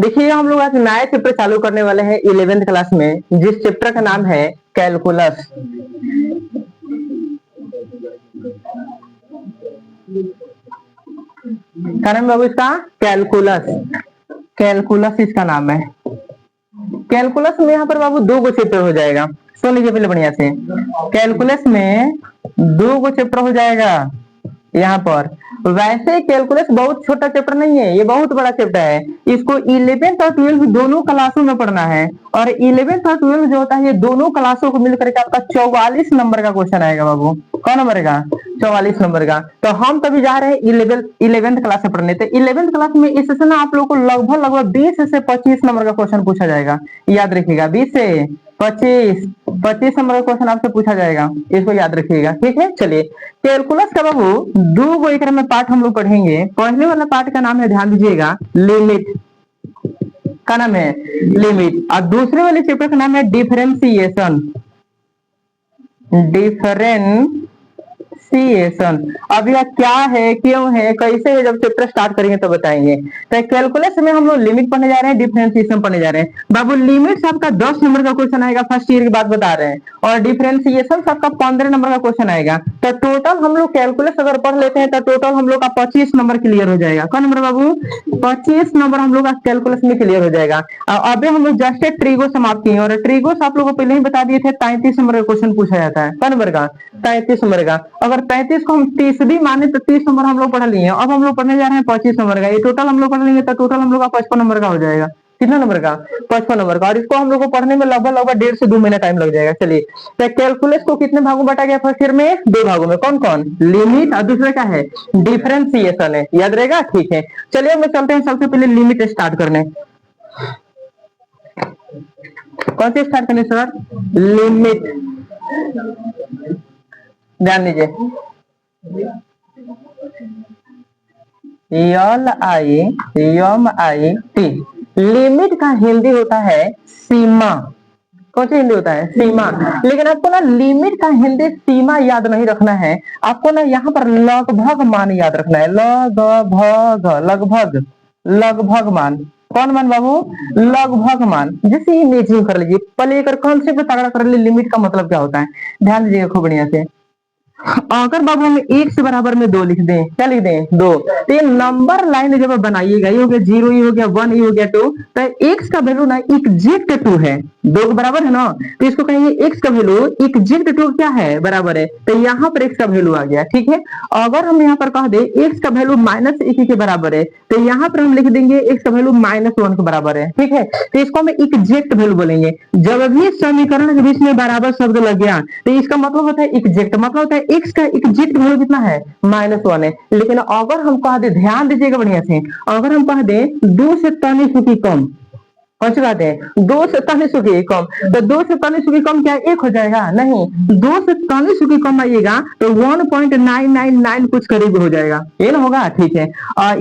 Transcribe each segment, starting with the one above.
देखिए हम लोग आज नया चैप्टर चालू करने वाले हैं 11th क्लास में, जिस चैप्टर का नाम है कैलकुलस। क्या नाम बाबू इसका? कैलकुलस। कैलकुलस इसका नाम है। कैलकुलस में यहाँ पर बाबू दो गो चैप्टर हो जाएगा। सुन लीजिए पहले बढ़िया से, कैलकुलस में दो गो चैप्टर हो जाएगा यहाँ पर। वैसे कैलकुलस बहुत छोटा चैप्टर नहीं है, ये बहुत बड़ा चैप्टर है। इसको 11th और 12th दोनों क्लासों में पढ़ना है, और 11th और 12th जो होता है ये दोनों क्लासों को मिलकर के आपका 44 नंबर का क्वेश्चन आएगा बाबू। कौन नंबर का? 44 नंबर का। तो हम तभी जा रहे हैं 11th क्लास से पढ़ने। तो 11th क्लास में इससे ना आप लोग को लगभग लगभग 20 से 25 नंबर का क्वेश्चन पूछा जाएगा। याद रखिएगा, 20 से 25 नंबर का क्वेश्चन आपसे पूछा जाएगा, इसको याद रखिएगा। ठीक है, चलिए कैलकुलस का बाबू दो गो एक में पार्ट हम लोग पढ़ेंगे। पहले वाला पार्ट का नाम है, ध्यान दीजिएगा, लिमिट का नाम है लिमिट, और दूसरे वाले चैप्टर का नाम है डिफरेंशिएशन। अब यह क्या है, क्यों है, कैसे है, जब चैप्टर स्टार्ट करेंगे तो बताएंगे। तो कैलकुलस में हम लोग लिमिट पढ़ने जा रहे हैं, डिफरेंशिएशन पढ़ने जा रहे हैं। बाबू लिमिट आपका 10 नंबर का क्वेश्चन आएगा, फर्स्ट ईयर की बात बता रहे हैं, और डिफरेंशिएशन आपका 15 नंबर का क्वेश्चन आएगा। तो टोटल हम लोग कैलकुलस अगर पढ़ लेते हैं तो टोटल हम लोग का 25 नंबर क्लियर हो जाएगा। कौन नंबर बाबू? 25 नंबर हम लोग का कैलकुलस में क्लियर हो जाएगा। अभी हम लोग जस्ट ट्रीगो समाप्त किए, और ट्रीगोस आप लोगों को पहले ही बता दिए थे 33 नंबर का क्वेश्चन पूछा जाता है। कौन नंबर का? 33 नंबर का। अगर 33 को हम 30 भी माने तो 30 नंबर हम लोग पढ़ लिए। अब हम लोग पढ़ने जा रहे हैं 25 नंबर का। ये टोटल हम लोग पढ़ लेंगे तो टोटल हम लोग का 55 नंबर का हो जाएगा। कितना नंबर का? 55 नंबर का। और इसको हम लोग को पढ़ने में लगभग लगभग 1.5 से 2 महीना टाइम लग जाएगा। चलिए, तो कैलकुलस को कितने भागों बांटा गया फर्स्ट ईयर में? 2 भागों में। कौन कौन? लिमिट, और दूसरा क्या है? डिफरेंशिएशन है। याद रहेगा? ठीक है, चलिए हम चलते हैं सबसे पहले लिमिट स्टार्ट करने। कौन से स्टार्ट करने सर? लिमिट। ध्यान दीजिए, LIMIT। लिमिट का हिंदी होता है सीमा। कौन सी हिंदी होता है? सीमा। लेकिन आपको ना लिमिट का हिंदी सीमा याद नहीं रखना है, आपको ना यहाँ पर लगभग मान याद रखना है। लगभग मान। कौन मान बाबू? लगभग मान। जैसे इमेजिन कर लीजिए, पहले एक कॉन्सेप्ट तगड़ा कर लीजिए, लिमिट का मतलब क्या होता है, ध्यान दीजिएगा खूब बढ़िया से। अगर बाबू हम 1 से बराबर में 2 लिख दें, क्या लिख दें? 2, तो ये नंबर लाइन जब बनाइएगा, ये हो गया 0, ये हो गया 1, ये हो गया 2, तो x का वैल्यू ना एग्जैक्ट 2 है। 2 के बराबर है ना, तो इसको कहेंगे x का वैल्यू एग्जैक्ट 2 क्या है? बराबर है। तो यहाँ पर x का वैल्यू आ गया। ठीक है, अगर हम यहाँ पर कह दे x का वैल्यू -1 के बराबर है, तो यहाँ पर हम लिख देंगे x का वैल्यू -1 के बराबर है। ठीक है, तो इसको हम एग्जैक्ट वैल्यू बोलेंगे। जब भी समीकरण के बीच में बराबर शब्द लग गया तो इसका मतलब होता है एग्जैक्ट, मतलब होता है x का एग्जैक्ट वैल्यू कितना है? -1 है। लेकिन अगर हम कह दे, ध्यान दीजिएगा बढ़िया से, अगर हम कह दे 2 से तनी सुखी कम, कौन सी बात है? 2 से तनी सुखी कम, तो 2 से तनी सुखी कम क्या 1 हो जाएगा? नहीं, 2 से तनी सुखी कम आइएगा तो 1.9999 कुछ करीब हो जाएगा, ये ना होगा? ठीक है,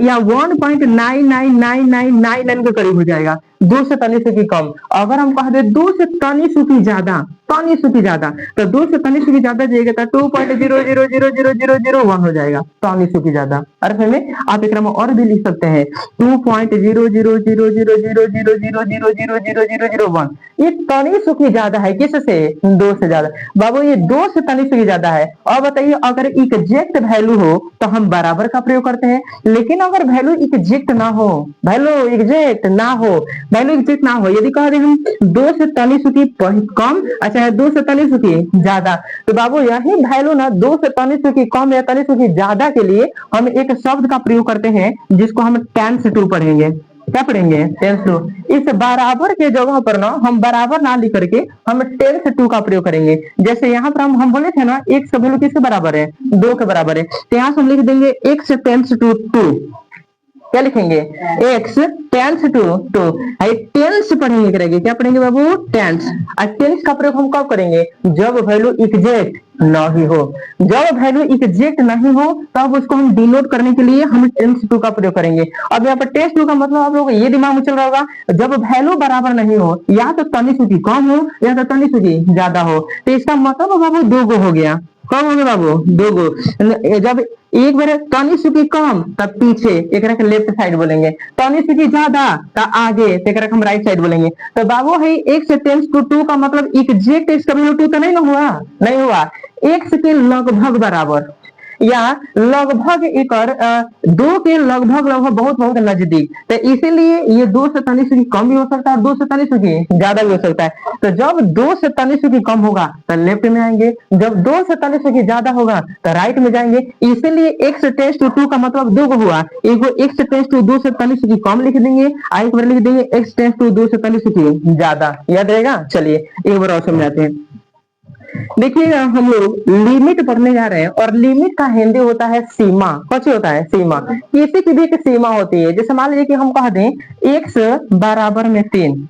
या 1.999999 के करीब हो जाएगा। 2 से तनी सुखी कम। अगर हम कह दे 2 से तनी सुखी ज्यादा, तो 2 से तनी सुखी ज्यादा जाएगा तो 2.00000001 हो जाएगा, तनी सुखी ज्यादा। और फिर में आप एक और भी लिख सकते हैं 2.000000000001। ये तनी सुखी ज्यादा है किससे? 2 से ज्यादा। बाबू ये 2 से तनी सुखी ज्यादा है। और बताइए, अगर एग्जैक्ट वैल्यू हो तो हम बराबर का प्रयोग करते हैं, लेकिन अगर वैल्यू एग्जैक्ट ना हो, यदि कह दे हम 2 से तनी सुखी कम, अच्छा 2 से तनी सुखी ज्यादा, तो बाबू यही वैल्यू ना 2 से तनी सुखी कम या तनी सुखी ज्यादा के लिए हम एक शब्द का प्रयोग करते हैं जिसको हम टेंस टू पढ़ेंगे। क्या पढ़ेंगे? Tends to. इस बराबर के जगह पर ना हम बराबर ना लिख करके हम टेंस टू का प्रयोग करेंगे। जैसे यहाँ पर हम बोले थे ना x का वैल्यू किसके बराबर है? 2 के बराबर है, तो यहाँ से हम लिख देंगे x टेंस टू 2। क्या लिखेंगे? x tends to 2। टेंस पढ़ेंगे, करेंगे क्या पढ़ेंगे बाबू? टेंस। और टेंस का प्रयोग हम कब करेंगे? जब वैल्यू एग्जैक्ट नहीं हो। जब वैल्यू एग्जैक्ट नहीं हो तब उसको हम डिनोट करने के लिए हम टेंस टू का प्रयोग करेंगे। अब यहाँ पर टेंस टू का मतलब आप लोगों को ये दिमाग में चल रहा होगा, जब वैल्यू बराबर नहीं हो, या तो तनी सुखी कम हो या तो तनी सुखी ज्यादा हो, तो इसका मतलब बाबू 2 गो हो गया। कम हो गए बाबू, दो गो। जब एक बार तनिष्क की कम तब पीछे, एक रख लेफ्ट साइड बोलेंगे। तनिष्क की ज्यादा तब आगे, तो एक रख हम राइट साइड बोलेंगे। तो बाबू है एक्स टेंस टू टू का मतलब एग्जैक्ट एक्स का वैल्यू टू तो नहीं ना हुआ, नहीं हुआ। एक्स के लगभग बराबर या लगभग एकर दो के लगभग लगभग बहुत बहुत नजदीक, तो इसीलिए ये दो से तनिष्क की कम भी हो सकता है और दो से तनिष्क की ज्यादा भी हो सकता है। तो जब दो से तनिष्क की कम होगा तो लेफ्ट में आएंगे, जब दो से तनिष्क की ज्यादा होगा तो राइट में जाएंगे। इसीलिए एक्स टेंस टू टू का मतलब दो हुआ। एक एक्स टेंस टू दो से तनिष्क की कम लिख देंगे, एक बार लिख देंगे एक्स टेंस टू दो से तनिष्क की ज्यादा। याद रहेगा। चलिए एक बार और समझाते हैं। देखिएगा, हम लोग लिमिट पढ़ने जा रहे हैं और लिमिट का हिंदी होता है सीमा। कौन होता है? सीमा। किसी की भी एक सीमा होती है। जैसे मान लीजिए कि हम कह दें एक्स बराबर में 3,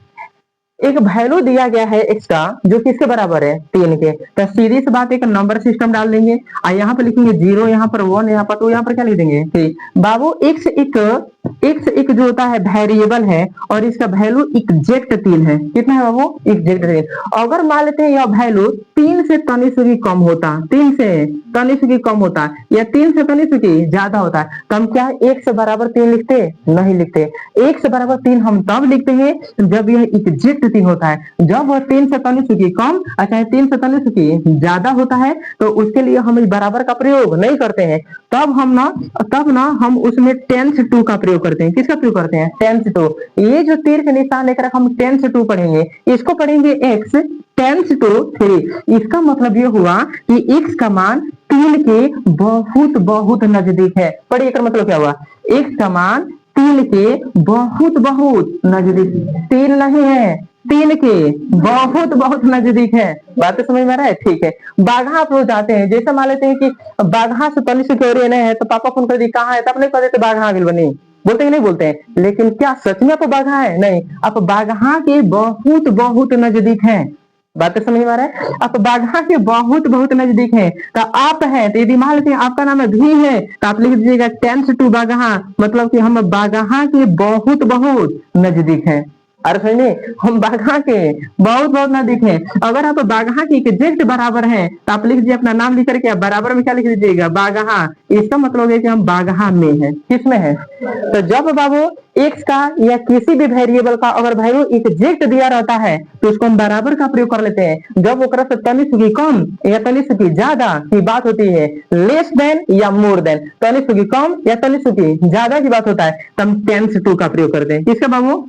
एक वैल्यू दिया गया है एक्स का जो किसके बराबर है? 3 के। तो सीधी सी बात एक नंबर सिस्टम डाल देंगे और यहाँ पर लिखेंगे 0, यहाँ पर 1, यहाँ पर 2, यहाँ पर क्या लिख देंगे 3। बाबू एक्स एक जो होता है वेरिएबल है और इसका वैल्यू एग्जैक्ट 3 है। कितना है बाबू? एग्जैक्ट 3। अगर मान लेते हैं यह वैल्यू 3 से तनिष्क की कम होता, 3 से तनिष्क की कम होता या 3 से तनिष्क की ज्यादा होता है, तो हम क्या एक्स बराबर 3 लिखते? नहीं लिखते। एक्स बराबर 3 हम तब लिखते हैं जब यह एग्जैक्ट 3 होता है। जब वह 3 से तनिष्क की कम चाहे 3 से तनिष्क की ज्यादा होता है तो उसके लिए हम इस बराबर का प्रयोग नहीं करते हैं। तब ना हम उसमें टेंस टू का प्रयोग करते हैं। किसका प्रयोग करते हैं? Tends to. ये जो तीर के निशान लेकर हम टेंस टू पढ़ेंगे, इसको पढ़ेंगे एक्स टेंस टू 3। इसका मतलब ये हुआ कि एक्स का मान 3 के बहुत बहुत नजदीक है। पढ़िए, इसका मतलब क्या हुआ? एक्स का मान 3 के बहुत बहुत नजदीक, 3 नहीं है, 3 के बहुत बहुत नजदीक है। बात तो समझ में आ रहा है? ठीक है। बाघा आप लोग जाते हैं, जैसे मान लेते हैं कि बाघा से तनिष्क की ओर नहीं है तो पापा फोन कर दी कहाँ है, तब नहीं कहते बाघा आगे बनी, बोलते हैं नहीं बोलते हैं? लेकिन क्या सच में आप बाघा है? नहीं, आप बाघा के बहुत बहुत नजदीक हैं। बात समझ में आ रहा है? आप बाघा के बहुत बहुत नजदीक हैं। तो आप हैं, तो यदि मान लेते हैं आपका नाम भी है तो आप लिख दीजिएगा टेंस टू बाघा, मतलब कि हम बाघा के बहुत बहुत नजदीक हैं। अरे समझे, हम बाघा के बहुत बहुत नजदीक हैं। अगर आप बाघा के एग्जैक्ट बराबर हैं तो आप लिख दीजिए अपना नाम लिख करके बराबर में क्या लिख दीजिएगा? बाघा। इसका मतलब है कि हम बाघा में हैं। किसमें है? तो जब बाबू एक्स का या किसी भी वेरिएबल का अगर वैल्यू एग्जैक्ट दिया रहता है तो उसको हम बराबर का प्रयोग कर लेते हैं। जब ओकरा से तनिष्क की कम या तनिष्क की ज्यादा की बात होती है, लेस देन या मोर देन, तनिष्क की कम या तनिष्क की ज्यादा की बात होता है, तो हम टेंस टू का प्रयोग करते हैं। किसका बाबू?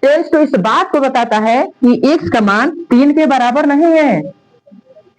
टेंस टू इस बात को बताता है कि एक्स का मान 3 के बराबर नहीं है,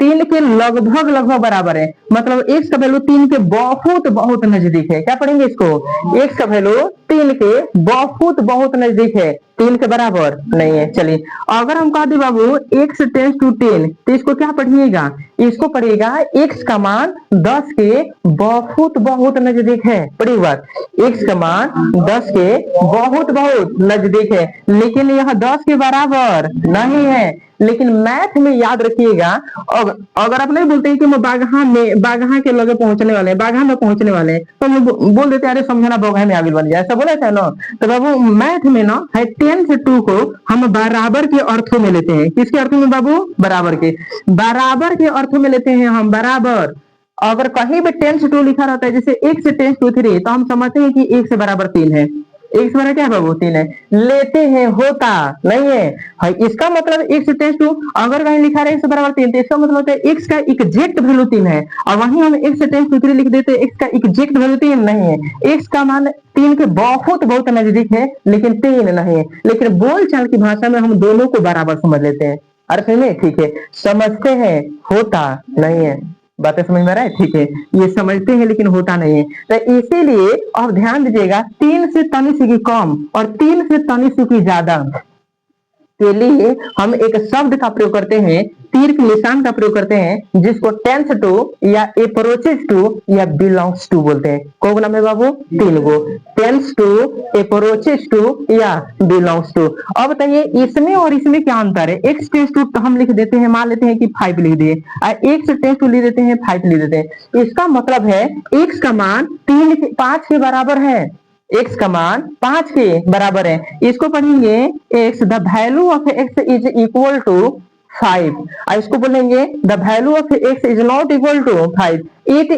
3 के लगभग लगभग बराबर है। मतलब एक्स का वैल्यू 3 के बहुत बहुत नजदीक है। क्या पढ़ेंगे इसको? एक्स का वैल्यू 3 के बहुत बहुत नजदीक है, 3 के बराबर नहीं है। चलिए, अगर हम कह दे बाबू एक्स टेंस टू 10 तो इसको क्या पढ़िएगा? इसको पढ़ेगा एक्स का मान 10 के बहुत बहुत नजदीक है। पढ़िए बात, एक्स का मान 10 के बहुत बहुत नजदीक है, लेकिन यह 10 के बराबर नहीं है। लेकिन मैथ में याद रखिएगा, अगर आप नहीं बोलते कि मैं बाघा के लगे पहुंचने वाले हैं, बाघा में पहुंचने वाले हैं, तो हम बोल देते अरे समझना बाघा में आगे बन जाए, ऐसा बोला था ना। तो बाबू मैथ में ना है 10 से 2 को हम बराबर के अर्थों में लेते हैं। किसके अर्थों में बाबू? बराबर के अर्थों में लेते हैं हम बराबर। अगर कहीं भी 10 से 2 लिखा रहता है, जैसे 1 से 10 टू 3, तो हम समझते हैं कि 1 से बराबर 3 है। एक्स बराबर क्या है बाबू? 3 है। लेते हैं, होता नहीं है। इसका मतलब एक्स टेंस टू, अगर कहीं लिखा है एक्स बराबर 3 तो इसका मतलब होता है एक्स का एग्जैक्ट वैल्यू 3 है, और वहीं हम एक्स टेंस टू 3 लिख देते हैं, एक्स का एग्जैक्ट वैल्यू 3 नहीं है। एक्स का मान 3 के बहुत बहुत नजदीक है लेकिन 3 नहीं है। लेकिन बोलचाल की भाषा में हम दोनों को बराबर समझ लेते हैं। अर्थ में ठीक है, समझते हैं, होता नहीं है। बातें समझ में आ रहा है? ठीक है, ये समझते हैं लेकिन होता नहीं है। तो इसीलिए अब ध्यान दीजिएगा, 3 से तनिष्क की कम और 3 से तनिष्क की ज्यादा के लिए हम एक शब्द का प्रयोग करते हैं, तीर के निशान का प्रयोग करते हैं, जिसको टेंस टू या अप्रोचेस टू या बिलोंग्स टू बोलते हैं। कौन नाम है बाबू? 3 गो, टेंस टू, अप्रोचेस टू या बिलोंग्स टू। अब बताइए इसमें और इसमें क्या अंतर है? एक्स टेंस टू हम लिख देते हैं, मान लेते हैं कि 5 लिख दिए, और एक्स टेंस टू लिख देते हैं 5 लिख देते हैं। इसका मतलब है एक्स का मान 5 के बराबर है, एक्स का मान 5 के बराबर है। इसको पढ़ेंगे x the value of x is equal to 5। और इसको बोलेंगे the value of x is not equal to 5, it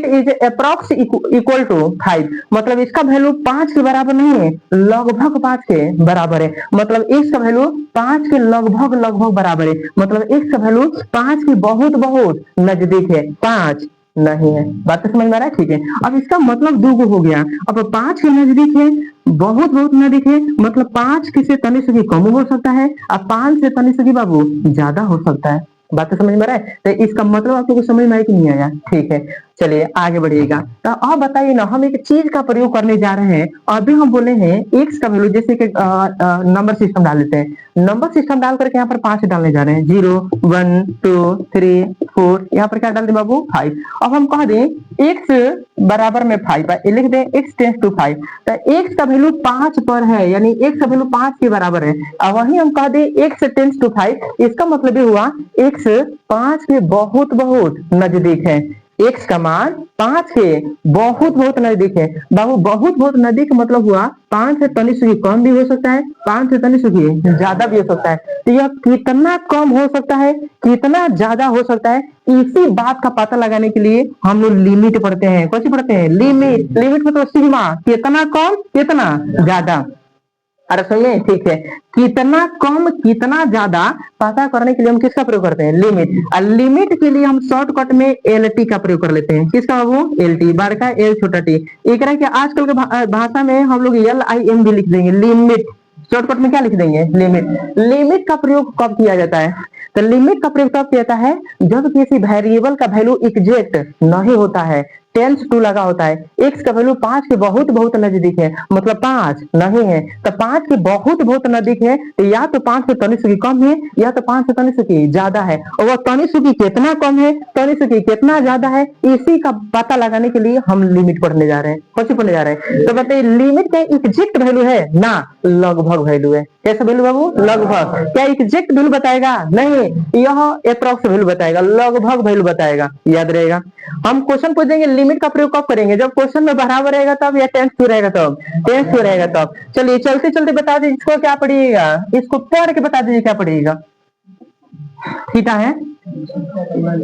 is approx equal to 5। मतलब इसका वैल्यू 5 के बराबर नहीं है, लगभग 5 के बराबर है। मतलब x का वैल्यू 5 के लगभग लगभग बराबर है। मतलब x का वैल्यू 5 के बहुत बहुत नजदीक है, 5 नहीं है। बात तो समझ में आ रहा है? ठीक है। अब इसका मतलब दो गो हो गया। अब 5 के नजदीक है, बहुत बहुत नजदीक है, मतलब 5 के से तनिष्क भी कम हो सकता है और 5 से तनिष्क भी बाबू ज्यादा हो सकता है। बात तो समझ में आ रहा है? तो इसका मतलब आप लोगों को समझ में आया कि नहीं आया? ठीक है, चलिए आगे बढ़िएगा। तो आप बताइए ना, हम एक चीज का प्रयोग करने जा रहे हैं। अभी हम बोले हैं एक्स का वैल्यू, जैसे कि नंबर सिस्टम डाल लेते हैं। नंबर सिस्टम डाल करके यहाँ पर 5 डालने जा रहे हैं, 0 1 2 3 4। यहाँ पर क्या डाल दें बाबू? 5। अब हम कह दें एक्स बराबर में 5 है, लिख दें एक्स टेंस टू 5। तो एक्स का वैल्यू 5 पर है, यानी एक्स का वैल्यू 5 के बराबर है। अब वही हम कह दें एक्स टेंस टू 5, इसका मतलब ये हुआ एक्स 5 के बहुत बहुत नजदीक है। एक्स का मान 5 के बहुत बहुत नजदीक है। बाबू बहुत बहुत नजदीक का मतलब हुआ 5 से तनिष्क की कम भी हो सकता है, 5 से तनिष्क की ज्यादा भी हो सकता है। तो यह कितना कम हो सकता है, कितना ज्यादा हो सकता है, इसी बात का पता लगाने के लिए हम लोग लिमिट पढ़ते हैं। कौन सी पढ़ते हैं? लिमिट। लिमिट मतलब सिग्मा, कितना कम कितना ज्यादा। अरे सुनिए, ठीक है, कितना कम कितना ज्यादा पता करने के लिए हम किसका प्रयोग करते हैं? लिमिट। और लिमिट के लिए हम शॉर्टकट में एल टी का प्रयोग कर लेते हैं। किसका बाबू? एल टी, बड़का एल छोटा टी। एक के आजकल के भाषा में हम लोग एल आई एम भी लिख देंगे, लिमिट। शॉर्टकट में क्या लिख देंगे? लिमिट। लिमिट का प्रयोग कब किया जाता है? तो लिमिट का प्रयोग तब किया जाता है जब किसी वेरिएबल का वैल्यू एग्जैक्ट नहीं होता है, टेंस टू लगा होता है। एक्स का वैल्यू 5 के बहुत बहुत नजदीक है, मतलब 5 नहीं है। तो 5 के बहुत बहुत नजदीक है, तो या तो 5 से तनिष्क की कम है या तो 5 से तनिष्क की ज्यादा है। और वह तनिष्क की कितना कम है, तनिष्क की कितना ज्यादा है, इसी का पता लगाने के लिए हम लिमिट पढ़ने जा रहे हैं। कौन सी पढ़ने जा रहे हैं? तो बताइए, लिमिट का एग्जैक्ट वैल्यू है ना, लगभग वैल्यू है। कैसा वैल्यू बाबू? लगभग। क्या एग्जैक्ट वैल्यू बताएगा? नहीं, यह अप्रॉक्स वैल्यू बताएगा, लगभग वैल्यू बताएगा। याद रहेगा। हम क्वेश्चन पूछेंगे लिमिट का प्रयोग कब करेंगे? जब क्वेश्चन में बराबर रहेगा तब, या टेंस टू रहेगा तब? टेंस टू रहेगा तब। चलिए चलते चलते बता दीजिए इसको क्या पढ़िएगा, इसको पढ़ के बता दीजिए क्या पढ़िएगा। थीटा है,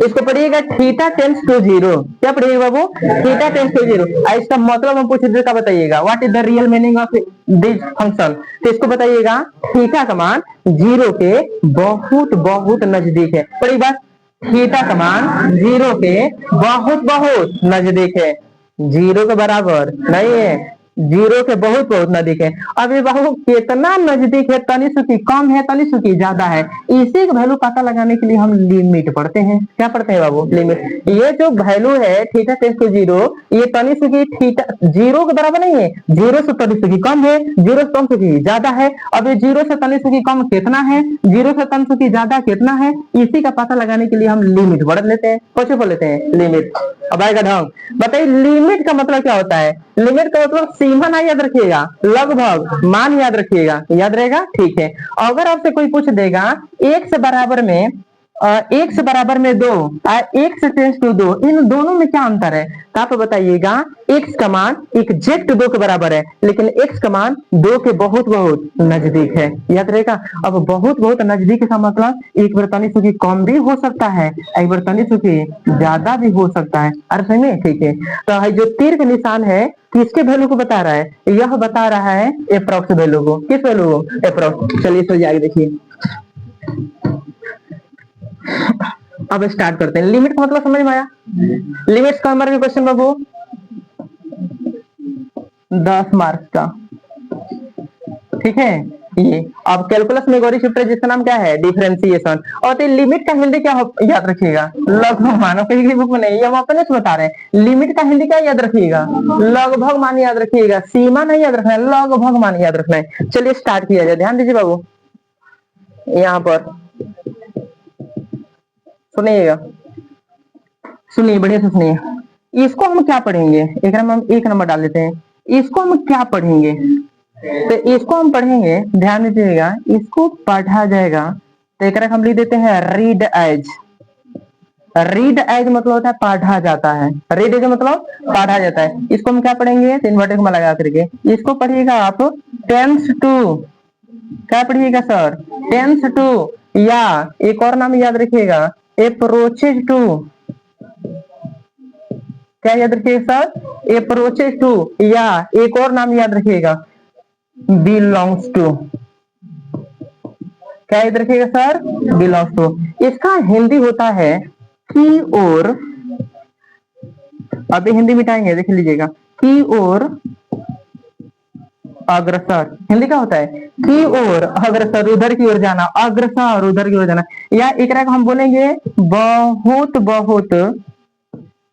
इसको पढ़िएगा थीटा टेंस टू 0। क्या पढ़िएगा बाबू? Theta tends to 0। इसका मतलब हम पूछे तो क्या बताइएगा? What is the real meaning of this function? तो इसको बताइएगा थीटा का मान 0 के बहुत बहुत नजदीक है। पढ़ी बात, थीटा का मान 0 के बहुत बहुत नजदीक है, 0 के बराबर नहीं है, 0 के बहुत बहुत नजदीक है। अब ये बाबू कितना नजदीक है, तनिष्क की कम है, तनिष्क की ज्यादा है, इसी का वैल्यू पता लगाने के लिए हम लिमिट पढ़ते हैं। क्या पढ़ते हैं बाबू? लिमिट। ये जो वैल्यू है थीटा टेंस टू 0, ये तनिष्क की थीटा 0 के बराबर नहीं है, 0 से तनिष्क की कम है, 0 से तनिष्क की ज्यादा है। अब ये 0 से तनिष्क की कम कितना है, 0 से तनिष्क की ज्यादा कितना है, इसी का पता लगाने के लिए हम लिमिट पढ़ लेते हैं। कैसे पढ़ लेते हैं? लिमिट। अब आएगा ढंग। बताइए लिमिट का मतलब क्या होता है? लिमिट का मतलब सीमा ना याद रखिएगा, लगभग मान याद रखिएगा। याद रहेगा? ठीक है। अगर आपसे कोई पूछ देगा एक्स बराबर में एक्स बराबर में 2, एक्स टेंस टू 2, इन दोनों में क्या अंतर है? तो आप बताइएगा एक्स का मान एग्जैक्ट 2 के बराबर है, लेकिन एक्स का मान 2 के बहुत बहुत नजदीक है। याद रहेगा। अब बहुत बहुत नजदीक का मतलब एक बार तनिष्क की कम भी हो सकता है, एक बार तनिष्क की ज्यादा भी हो सकता है। अरे सही में? ठीक है। तो जो तीर का निशान है किसके वैल्यू को बता रहा है? यह बता रहा है अप्रॉक्स वैल्यू को। किस वैल्यू को? अप्रॉक्स। चलिए इसको आगे देखिए। अब स्टार्ट करते हैं। लिमिट का मतलब समझ में आया? लिमिट्स का हमारे क्वेश्चन बाबू 10 मार्क्स का। ठीक है। ये अब कैलकुलस में गौरी चैप्टर जिसका नाम क्या है? डिफरेंशिएशन। और तो लिमिट का हिंदी क्या याद रखिएगा? लगभग मान। कहीं की बुक में नहीं, हम अपने से बता रहे हैं। लिमिट का हिंदी क्या याद रखिएगा? लगभग मान याद रखिएगा, सीमा नहीं याद रखना है, लगभग मान याद रखना है। चलिए स्टार्ट किया जाए। ध्यान दीजिए बाबू, यहाँ पर सुनिएगा, सुनिए बढ़िया से सुनिए। इसको हम क्या पढ़ेंगे? एक नंबर डाल देते हैं। इसको हम क्या पढ़ेंगे? तो इसको हम पढ़ेंगे, ध्यान दीजिएगा, इसको पढ़ा जाएगा। तो एक हम लिख देते हैं रीड एज। रीड एज मतलब होता है पढ़ा जाता है। रीड एज मतलब पढ़ा जाता है। इसको हम क्या पढ़ेंगे? इन्वर्टेड कॉमा लगा करके इसको पढ़िएगा आप टेंस टू। क्या पढ़िएगा सर? टेंस टू या एक और नाम याद रखिएगा अप्रोचेज टू। क्या याद रखिएगा सर? Approaches to. या एक और नाम याद रखिएगा बिलोंग्स टू। क्या याद रखिएगा सर? Belongs to. इसका हिंदी होता है की ओर। अभी हिंदी मिटाएंगे, देख लीजिएगा। की ओर अग्रसर। हिंदी का होता है की ओर अग्रसर, उधर की ओर जाना, अग्रसर उधर की ओर जाना। या एक को हम बोलेंगे बहुत बहुत,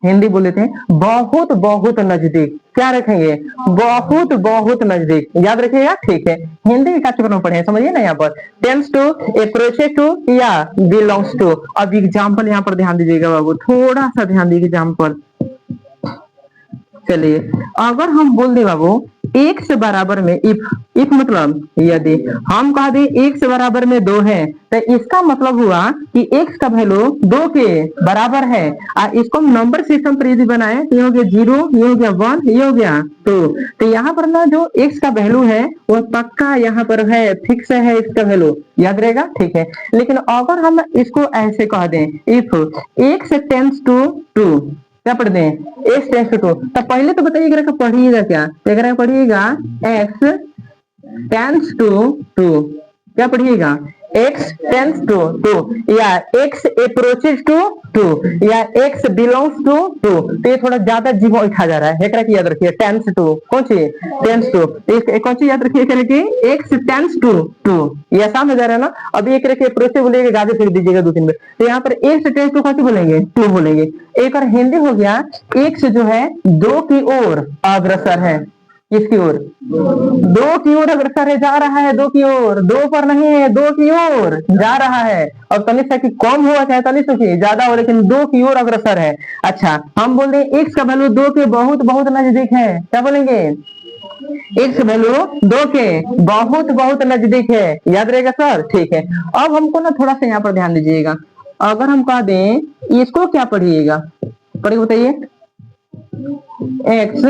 हिंदी बोले थे बहुत बहुत नजदीक। क्या रखेंगे? बहुत बहुत नजदीक। याद रखिएगा, ठीक है। हिंदी का चक्कर में पढ़े, समझिए ना। यहाँ पर टेंस टू, अप्रोचेज टू या बिलोंग्स टू। अब एग्जाम्पल यहाँ पर ध्यान दीजिएगा बाबू, थोड़ा सा ध्यान दीजिए एग्जाम्पल। चलिए, अगर हम बोल दे बाबू एक से बराबर में इफ मतलब यदि हम कह दे एक से बराबर में दो है, तो इसका मतलब हुआ कि x का वैल्यू दो के बराबर है। इसको हम नंबर सिस्टम पर यदि बनाए, ये हो गया 0, ये हो गया 1, ये हो गया 2। तो यहाँ पर ना जो x का वैल्यू है वो पक्का यहाँ पर है, फिक्स है इसका वैल्यू, याद रहेगा, ठीक है। लेकिन अगर हम इसको ऐसे कह दें इफ x टेंस टू 2, क्या पढ़ते हैं? x tends to 2। तो पहले तो बताइए पढ़िएगा क्या? पढ़िएगा x टेंस टू 2। क्या पढ़िएगा? x टेंस टू 2 या x अप्रोचेज टू 2 या x बिलोंग्स टू 2। तो ये थोड़ा ज्यादा जीवो उठा जा रहा है। एक याद रखिए टेंस टू, कौन सी? Tense to. कौन सी याद रखिए? x tends to 2। ये आसान हो जा रहा है ना। अभी एक रखिए अप्रोचेज बोलेंगे, ज्यादा फिर दीजिएगा 2-3 बार। तो यहाँ पर x टेंस टू कैसे बोलेंगे? 2 बोलेंगे। एक और हिंदी हो गया x जो है 2 की ओर अग्रसर है। किसकी ओर? 2 की ओर अग्रसर है, जा रहा है 2 की ओर। 2 पर नहीं है, 2 की ओर जा रहा है। और तनिष्क की कम हुआ चाहे तनिष्क की ज्यादा हो, लेकिन 2 की ओर अग्रसर है। अच्छा, हम बोल रहे x का वैल्यू 2 के बहुत बहुत नजदीक है। क्या बोलेंगे? x वैल्यू 2 के बहुत बहुत नजदीक है। याद रहेगा सर, ठीक है। अब हमको ना थोड़ा सा यहाँ पर ध्यान दीजिएगा। अगर हम कह दें इसको, क्या पढ़िएगा? पढ़िए बताइए। x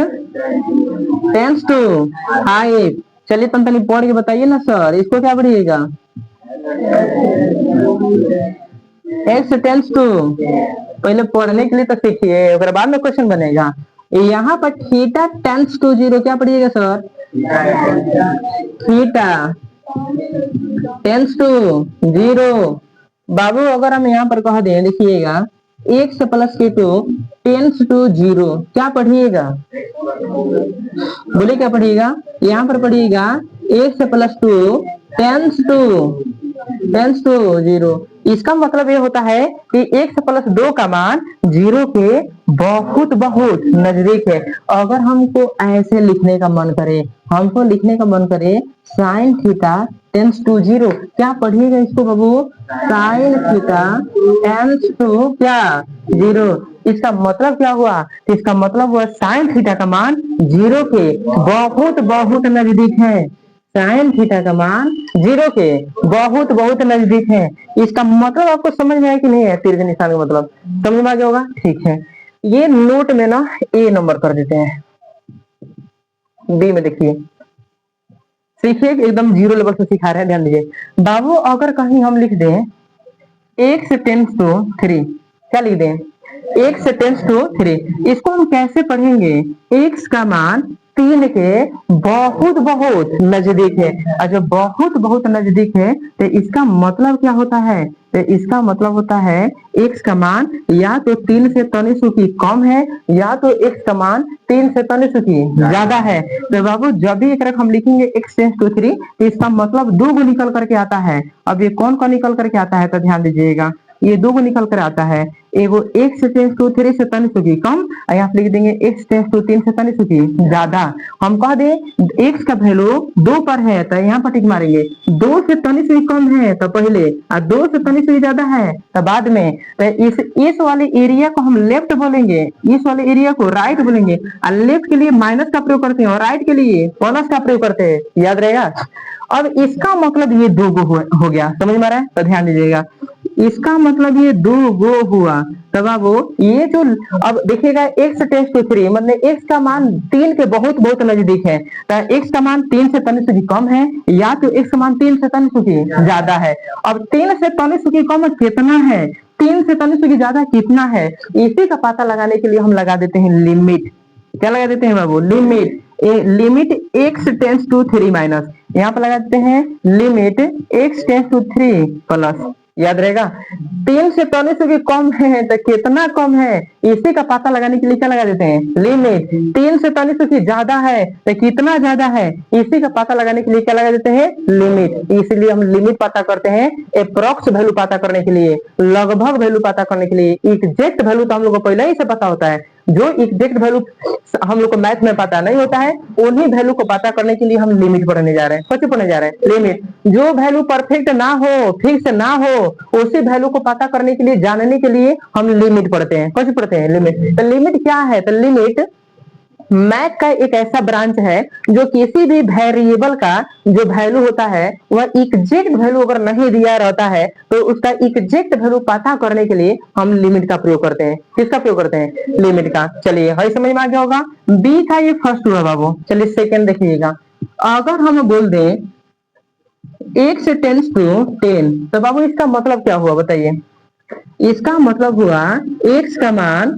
tends to 5। चलिए तनी पढ़ के बताइए ना सर, इसको क्या पढ़िएगा? x टेंस टू, पहले पढ़ने के लिए तो सीखिए, उसके बाद में क्वेश्चन बनेगा। यहाँ पर थीटा टेंस टू 0, क्या पढ़िएगा सर? Theta tends to 0। बाबू अगर हम यहाँ पर कह दें, देखिएगा x प्लस के 2 टेंस टू 0, क्या पढ़िएगा? बोले क्या पढ़िएगा? यहाँ पर पढ़िएगा x प्लस 2 टेंस टू 0। इसका मतलब ये होता है कि x प्लस 2 का मान 0 के बहुत बहुत नजदीक है। अगर हमको ऐसे लिखने का मन करे, साइन थीटा टेंस टू 0, क्या पढ़िएगा इसको बाबू? साइन थीटा टेंस टू क्या? 0। इसका मतलब क्या हुआ? इसका मतलब हुआ साइन थीटा का मान 0 के बहुत बहुत नजदीक है। साइन थीटा का मान 0 के बहुत बहुत नजदीक है। इसका मतलब आपको समझ में आया कि नहीं है? तीर के निशान का मतलब समझ में आ गया होगा, ठीक है। ये नोट में ना ए नंबर कर देते हैं, बी में देखिए, सीखिए एकदम 0 लेवल से सिखा रहे हैं, ध्यान दीजिए। बाबू अगर कहीं हम लिख दें x टेंस टू 3, क्या लिख दें? x टेंस टू 3, इसको हम कैसे पढ़ेंगे? x का मान 3 के बहुत बहुत नजदीक है। और जब बहुत बहुत नजदीक है तो इसका मतलब क्या होता है? तो इसका मतलब होता है x का मान या तो 3 से तनिष्क की कम है या तो x का मान 3 से तनिष्क की ज्यादा है। तो बाबू जब भी एक रकम हम लिखेंगे x टेंस टू 3, तो इसका मतलब 2 गो निकल करके आता है। अब ये कौन कौन निकल करके आता है? तो ध्यान दीजिएगा, ये 2 गो निकल कर आता है। एगो x टेंस टू 3 से तनिष्क की कम, और यहाँ लिख देंगे x टेंस टू 3 से तनिष्क की ज्यादा। हम कह दें x का वैल्यू 2 पर है तो यहाँ पर टिक मारेंगे। 2 से तनिष्क की कम है तो पहले, और 2 से तनिष्क की ज्यादा है तो बाद में। तो इस वाले एरिया को हम लेफ्ट बोलेंगे, इस वाले एरिया को राइट बोलेंगे। और लेफ्ट के लिए माइनस का प्रयोग करते हैं और राइट के लिए प्लस का प्रयोग करते हैं, याद रहेगा। अब इसका मतलब ये 2 गो हो गया, समझ में आ रहा है? तो ध्यान दीजिएगा, इसका मतलब ये दो गो हुआ। तब अब ये जो, अब देखिएगा एक्स टेंस टू थ्री मतलब एक्स का मान तीन के बहुत बहुत नजदीक है, तो एक्स का मान तीन से तनिष्ठ की कम है, या तो एक्स का मान तीन से तनिष्ठ की ज्यादा है। अब तीन से तनिष्ठ की कम कितना है, तीन से तनिष्ठ की ज्यादा कितना है, इसी का पता लगाने के लिए हम लगा देते हैं लिमिट। क्या लगा देते हैं बाबू, limit. Limit x tends to three minus, यहाँ पर लगा देते हैं limit x tends to three plus, याद रहेगा। तीन से तनिष्ठ की कम है तो कितना कम है, इसी का पता लगाने के लिए क्या लगा देते हैं लिमिट। तीन से तनिष्ठ की ज्यादा है तो कितना ज्यादा है, इसी का पता लगाने के लिए क्या लगा देते हैं लिमिट। इसलिए हम लिमिट पता करते हैं अप्रोक्स वैल्यू पता करने के लिए, लगभग वैल्यू पता करने के लिए। एग्जैक्ट वैल्यू तो हम लोग को पहले ही से पता होता है, जो एग्जैक्ट वैल्यू हम लोग को मैथ में पता नहीं होता है, उन्हीं वैल्यू को पता करने के लिए हम लिमिट पढ़ने जा रहे हैं। कौन पढ़ने जा रहे हैं, लिमिट। जो वैल्यू परफेक्ट ना हो, फिक्स ना हो, उसी वैल्यू को पता करने के लिए, जानने के लिए हम लिमिट पढ़ते हैं। कौन पढ़ते हैं, लिमिट। तो लिमिट क्या है, तो लिमिट मैथ का एक ऐसा ब्रांच है जो किसी भी वेरिएबल का जो वैल्यू होता है वह एग्जैक्ट वैल्यू अगर नहीं दिया रहता है तो उसका एग्जैक्ट वैल्यू पता करने के लिए हम लिमिट का प्रयोग करते हैं। किसका प्रयोग करते हैं, लिमिट का। चलिए है समझ में आ गया होगा। बी था ये फर्स्ट हुआ बाबू। चलिए सेकंड देखिएगा। अगर हम बोल दें एक्स टेंस टू टेन, तो बाबू इसका मतलब क्या हुआ बताइए। इसका मतलब हुआ x का मान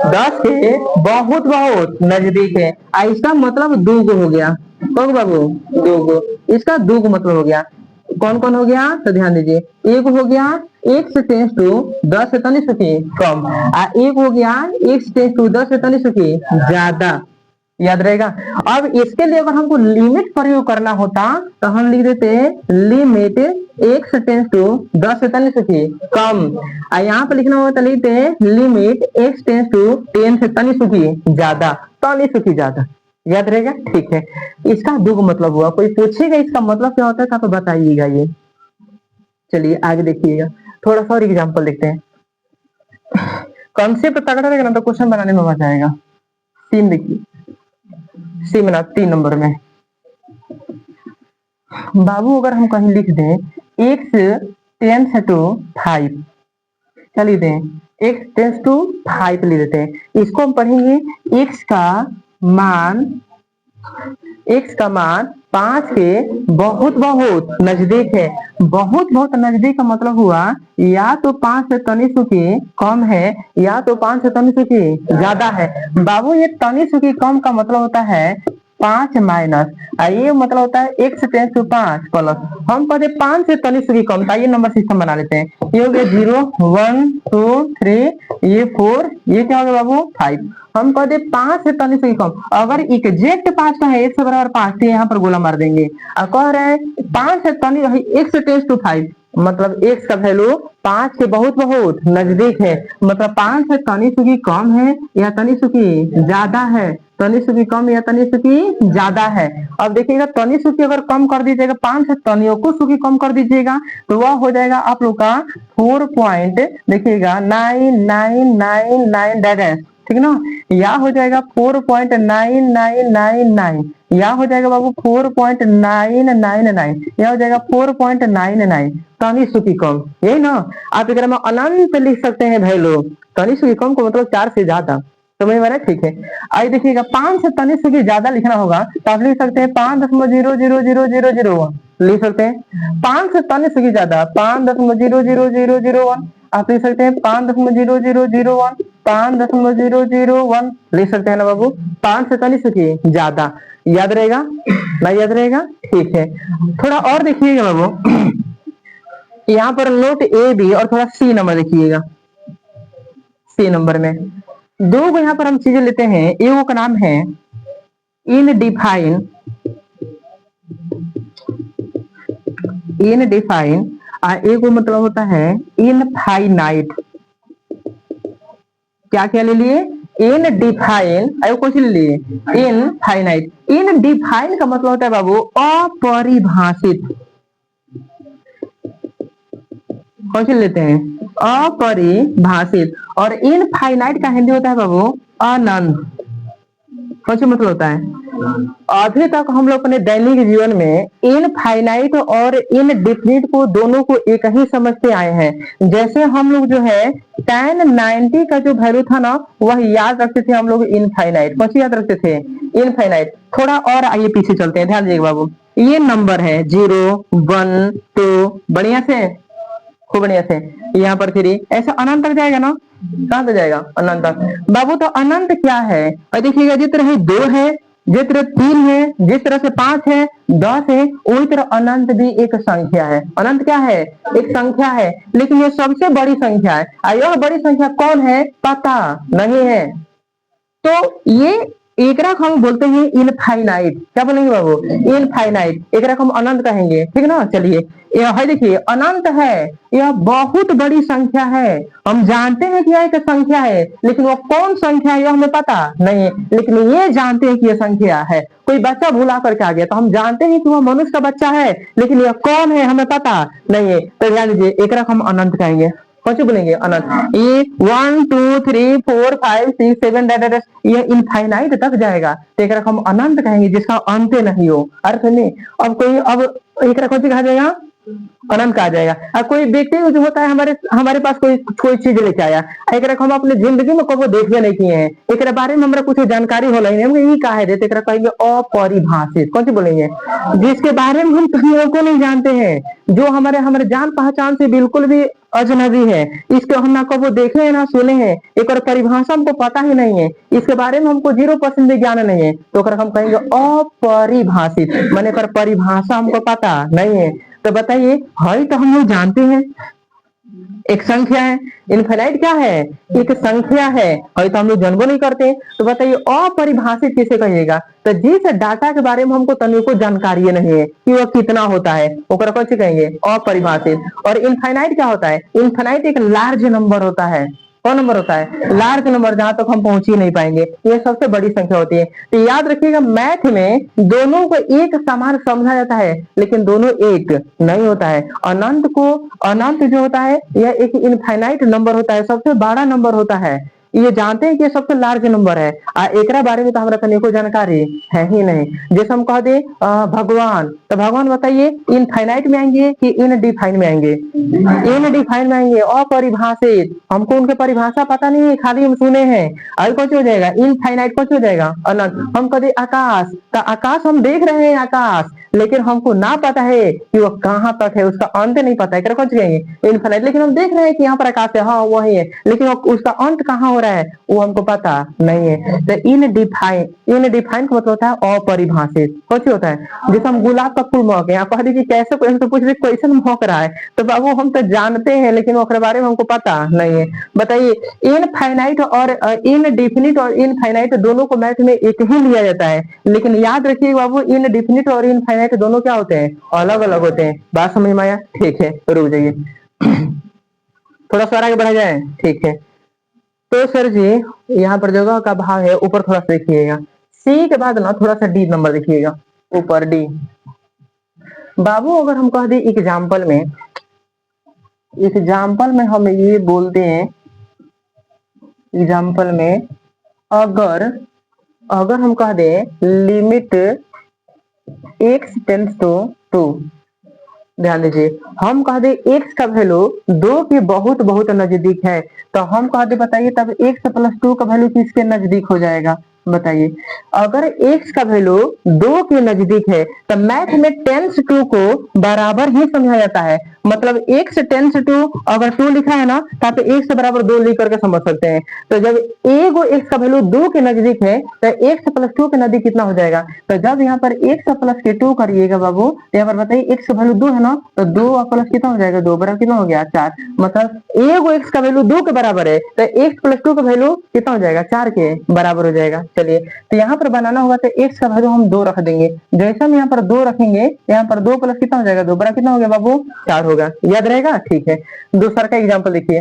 10 के बहुत बहुत नजदीक है। इसका मतलब दो गो हो गया। कौन बाबू, दो गो। इसका दो गो मतलब हो गया। कौन कौन हो गया, तो ध्यान दीजिए। एक हो गया x टेंस टू 10 से तनिष्ठ की कम, एक हो गया x टेंस टू 10 से तनिष्ठ की ज्यादा, याद रहेगा। अब इसके लिए अगर हमको लिमिट प्रयोग करना होता तो हम लिख देते हैं लिमिट एक्स टेंस टू 10 से तनिष्ठ की कम, यहाँ पर लिखना होगा तो लिखते हैं लिमिट एक्स टेंस टू 10 से तनिष्ठ की ज्यादा, तनिष्ठ की ज्यादा, याद रहेगा। ठीक है, इसका दो मतलब हुआ। कोई पूछेगा इसका मतलब क्या होता है तो बताइएगा ये। चलिए आगे देखिएगा, थोड़ा सा और एग्जाम्पल देखते हैं। कॉन्सेप्ट तगड़ा रहेगा ना तो क्वेश्चन बनाने में मजा आएगा। सीन देखिए, सी में 3 नंबर में बाबू अगर हम कहीं लिख दें एक्स टेंस टू 5, क्या लिख दें, एक्स टेंस टू 5 लिख देते हैं। इसको हम पढ़ेंगे एक्स का मान 5 के बहुत बहुत नजदीक है। बहुत बहुत नजदीक का मतलब हुआ या तो 5 से तनिष्ठ की कम है या तो 5 से तनिष्ठ की ज्यादा है। बाबू ये तनिष्ठ की कम का मतलब होता है 5 माइनस, ये मतलब होता है एक्स टेंस टू 5 प्लस। हम पढ़े 5 से तनिष्ठ की कम, ये नंबर सिस्टम बना लेते हैं। ये हो गया 0 1 2 3, ये 4, ये क्या हो गया बाबू 5। हम पढ़े 5 से तनिष्ठ की कम, अगर एग्जैक्ट 5 का है x बराबर 5 तो यहाँ पर गोला मार देंगे। और कह रहे हैं 5 से तनिष्ठ एक्स टेंस टू 5 मतलब x का वैल्यू 5 के बहुत बहुत नजदीक है, मतलब 5 से तनिष्ठ की कम है या तनिष्ठ की ज्यादा है, तनिष्ठ की कम या तनिष्ठ की ज्यादा है। अब देखिएगा तनिष्ठ की अगर कम कर दीजिएगा, 5 से तनिष्ठ की कम कर दीजिएगा तो वह हो जाएगा आप लोग का 4 पॉइंट, देखिएगा 9999 डैश, ठीक ना। या हो जाएगा 4.9999, या हो जाएगा बाबू 4.999, या हो जाएगा 4.99 तनिष्ठ की कम, यही ना। आप अगर में अनंत लिख सकते हैं वैल्यू, तनिष्ठ की कम को मतलब 4 से ज्यादा, समझ में आ रहा है। ठीक है, आइए देखिएगा 5 से तनिष्ठ की ज्यादा लिखना होगा तो आप लिख सकते हैं 5.0000001 लिख सकते हैं। 5 से तनिष्ठ की ज्यादा 5.00001 आप लिख सकते हैं। 5.00001 5.001 लिख सकते हैं ना बाबू। 5 से तनिष्ठ की ज्यादा, याद रहेगा ना, याद रहेगा। ठीक है, थोड़ा और देखिएगा बाबू, यहाँ पर नोट ए बी और थोड़ा सी नंबर देखिएगा। सी नंबर में दो को यहाँ पर हम चीजें लेते हैं। एगो का नाम है इनडिफाइन, इनडिफाइन, एगो मतलब होता है इनफाइनाइट। क्या क्या ले लिए, इनडिफाइन, कुछ ले लिए इनफाइनाइट। इनडिफाइन का मतलब होता है बाबू अपरिभाषित। कौन सी लेते हैं, अपरिभाषित। और इनफाइनाइट का हिंदी होता है बाबू अनंत। कौन सा मतलब होता है, अभी तक हम लोग अपने दैनिक जीवन में इनफाइनाइट और इनडिफिनिट को दोनों को एक ही समझते आए हैं। जैसे हम लोग जो है tan 90 का जो वैल्यू था ना, वह याद रखते थे हम लोग इनफाइनाइट। कौन सी याद रखते थे? इनफाइनाइट। थोड़ा और आइए पीछे चलते हैं, ध्यान दीजिएगा बाबू। ये नंबर है 0, 1, 2, बढ़िया से, खूब बढ़िया से। यहाँ पर 3, ऐसा अनंत तक जाएगा ना? कहाँ तक जाएगा? अनंत तक। बाबू तो अनंत क्या है? और देखिएगा, जिस तरह 2 है, जिस तरह 3 है, जिस तरह से 5 है, 10 है, उसी तरह अनंत भी एक संख्या है। अनंत क्या है? एक संख्या है, लेकिन ये सबसे बड़ी संख्या है। और यह बड़ी संख्या कौन है? पता नहीं है। तो ये एकरा को हम बोलते हैं इनफाइनाइट। क्या बोलेंगे बाबू? इनफाइनाइट। एकरा को हम अनंत कहेंगे, ठीक ना? चलिए, यह है, देखिए अनंत है, यह बहुत बड़ी संख्या है। हम जानते हैं कि यह एक संख्या है, लेकिन वो कौन संख्या है यह हमें पता नहीं है। लेकिन ये जानते हैं कि यह संख्या है। कोई बच्चा भूला करके आ गया तो हम जानते हैं कि वह मनुष्य का बच्चा है, लेकिन यह कौन है हमें पता नहीं है। तो ध्यान दीजिए, एकरा को हम अनंत कहेंगे। कौन सी बोलेंगे? अनंत। ये 1, 2, 3, 4, 5, 6, 7 डाटा ये इनफाइनाइट तक जाएगा, तो एक हम अनंत कहेंगे, जिसका अंत नहीं हो। अर्थ में अब कोई, अब एक कौन सी कहा जाएगा? अनंत कहा जाएगा। अब कोई व्यक्ति जो होता है, हमारे हमारे पास कोई कोई चीज लेके आया, एक हम अपने जिंदगी में कभी देखते नहीं किए हैं, एक बारे में हमारा कुछ जानकारी हो नहीं, हम ये कहा है देते, कहेंगे अपरिभाषित। कौन सी बोलेंगे? जिसके बारे में हम कहीं को नहीं जानते हैं, जो हमारे हमारे जान पहचान से बिल्कुल भी अजनबी है, इसके हम ना कभी देखे हैं ना सुने हैं, एक और परिभाषा हमको पता ही नहीं है, इसके बारे में हमको 0% भी ज्ञान नहीं है, तो हम कहेंगे अपरिभाषित, माने पर परिभाषा हमको पता नहीं है। तो बताइए, है तो हम लोग जानते हैं एक संख्या है। इनफाइनाइट क्या है? एक संख्या है, और तो हम लोग जानबो नहीं करते। तो बताइए अपरिभाषित किसे कहिएगा? तो जिस डाटा के बारे में हमको तनिक को जानकारी नहीं है कि वह कितना होता है, ओकरा कैसे कहेंगे? अपरिभाषित। और इनफाइनाइट क्या होता है? इनफाइनाइट एक लार्ज नंबर होता है। कौन नंबर होता है? लार्ज नंबर, जहां तक हम पहुंच ही नहीं पाएंगे, ये सबसे बड़ी संख्या होती है। तो याद रखिएगा, मैथ में दोनों को एक समान समझा जाता है, लेकिन दोनों एक नहीं होता है। अनंत को, अनंत जो होता है यह एक इनफाइनाइट नंबर होता है, सबसे बड़ा नंबर होता है। ये जानते हैं कि ये सबसे लार्ज नंबर है, एकरा बारे में तो हमारा तनिको जानकारी है ही नहीं। जैसे हम कह दे भगवान, तो भगवान बताइए इनफाइनाइट में आएंगे कि इनडिफाइन में आएंगे? इनडिफाइन में आएंगे, अपरिभाषित। हमको उनके परिभाषा पता नहीं है, खाली हम सुने हैं। अभी कौन हो जाएगा? इनफाइनाइट। कौन हो जाएगा? अनंत। हम कह दे आकाश, तो आकाश हम देख रहे हैं आकाश, लेकिन हमको ना पता है कि वो कहाँ तक है, उसका अंत नहीं पता है, कौन कहेंगे? इनफाइनाइट। लेकिन हम देख रहे हैं कि यहाँ पर आकाश है, हाँ वही है, लेकिन उसका अंत कहाँ हो रहा है वो हमको पता नहीं है। तो इनडिफाइन, इनडिफाइन का मतलब होता है अपरिभाषित। कौन होता है? जैसे हम गुलाब का फूल महक है, आप कह दीजिए कैसे, कोई हमसे पूछ रहे कैसे महक रहा है, तो बाबू हम तो जानते हैं, लेकिन उसके बारे में हमको पता नहीं है। बताइए, इनफाइनाइट और इनडिफिनिट और इनफाइनाइट दोनों को मैथ में एक ही लिया जाता है, लेकिन याद रखिए बाबू, इनडिफिनिट और इनफाइनाइट दोनों क्या होते हैं? अलग अलग होते हैं। बात समझ में आया? ठीक है, रुक जाइए, थोड़ा सा आगे बढ़ा जाए। ठीक है, तो सर जी यहाँ पर जगह का भाग है, ऊपर थोड़ा सा देखिएगा, सी के बाद ना थोड़ा सा डी नंबर देखिएगा, ऊपर डी। बाबू अगर हम कह दे एग्जाम्पल में, एग्जाम्पल में हम ये बोलते हैं, एग्जाम्पल में अगर अगर हम कह दे लिमिट x टेंड्स टू 2, ध्यान दीजिए, हम कह दे x का वैल्यू 2 के बहुत बहुत नजदीक है, तो हम कह दे बताइए तब x प्लस 2 का वैल्यू किसके नजदीक हो जाएगा? बताइए, अगर x का वैल्यू 2 के नजदीक है तो मैथ में टेंस टू को बराबर ही समझा जाता है। मतलब x टेंस टू, अगर 2 लिखा है ना, तो आप x बराबर 2 लिख करके समझ सकते हैं। तो जब एगो x का वैल्यू 2 के नजदीक है तो x प्लस 2 के नजदीक कितना हो जाएगा? तो जब यहाँ पर x प्लस के 2 करिएगा बाबू, तो यहाँ पर बताइए x का वैल्यू 2 है ना, तो 2 प्लस कितना हो जाएगा? 2 बराबर कितना हो गया? 4। मतलब एगो x का वैल्यू 2 के बराबर है, तो x प्लस 2 का वैल्यू कितना हो जाएगा? 4 के बराबर हो जाएगा। चलिए, तो यहाँ पर बनाना होगा तो x का वैल्यू हम 2 रख देंगे। जैसे हम यहाँ पर 2 रखेंगे, यहाँ पर 2 प्लस कितना हो जाएगा? 2 बराबर कितना हो गया बाबू? 4 होगा। याद रहेगा? ठीक है, दूसरा का एग्जाम्पल देखिए,